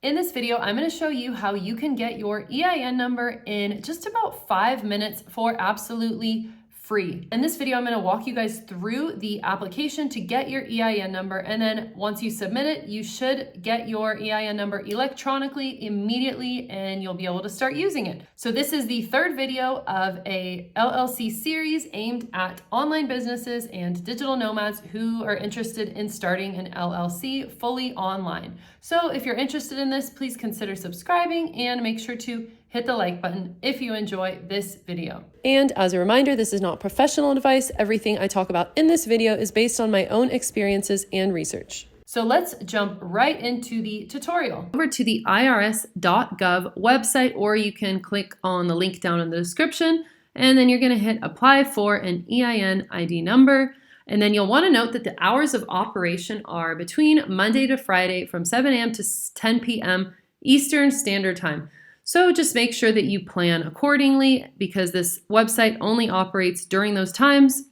In this video, I'm going to show you how you can get your EIN number in just about 5 minutes for absolutely free. In this video, I'm going to walk you guys through the application to get your EIN number. And then once you submit it, you should get your EIN number electronically immediately, and you'll be able to start using it. So this is the third video of a LLC series aimed at online businesses and digital nomads who are interested in starting an LLC fully online. So if you're interested in this, please consider subscribing and make sure to hit the like button if you enjoy this video. And as a reminder, this is not professional advice. Everything I talk about in this video is based on my own experiences and research. So let's jump right into the tutorial. Over to the irs.gov website, or you can click on the link down in the description, and then you're going to hit apply for an EIN ID number. And then you'll want to note that the hours of operation are between Monday to Friday from 7 a.m. to 10 p.m. Eastern Standard Time. So just make sure that you plan accordingly because this website only operates during those times.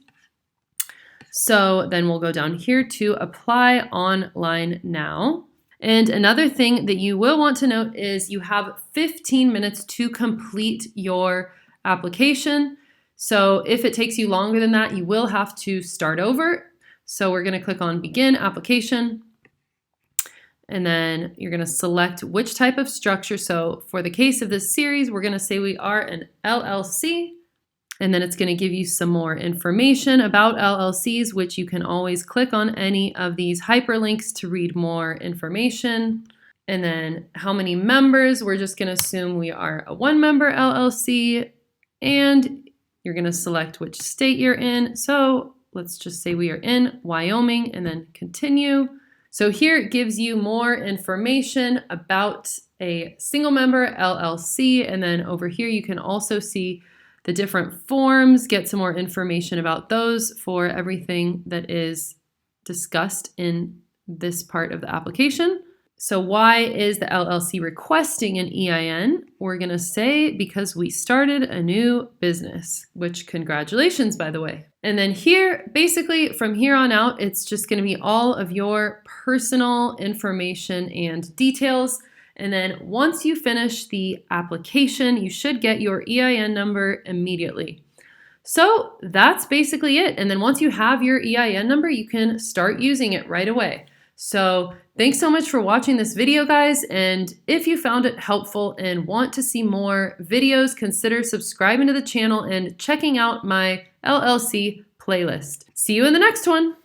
So then we'll go down here to apply online now. And another thing that you will want to note is you have 15 minutes to complete your application. So if it takes you longer than that, you will have to start over. So we're going to click on Begin Application. And then you're going to select which type of structure. So for the case of this series, we're going to say we are an LLC. And then it's going to give you some more information about LLCs, which you can always click on any of these hyperlinks to read more information. And then how many members, we're just going to assume we are a one-member LLC. And you're going to select which state you're in. So let's just say we are in Wyoming and then continue. So here it gives you more information about a single member LLC. And then over here, you can also see the different forms, get some more information about those for everything that is discussed in this part of the application. So why is the LLC requesting an EIN? We're going to say because we started a new business, which congratulations, by the way. And then here, basically from here on out, it's just going to be all of your personal information and details. And then once you finish the application, you should get your EIN number immediately. So that's basically it. And then once you have your EIN number, you can start using it right away. So thanks so much for watching this video, guys. And if you found it helpful and want to see more videos, consider subscribing to the channel and checking out my LLC playlist. See you in the next one.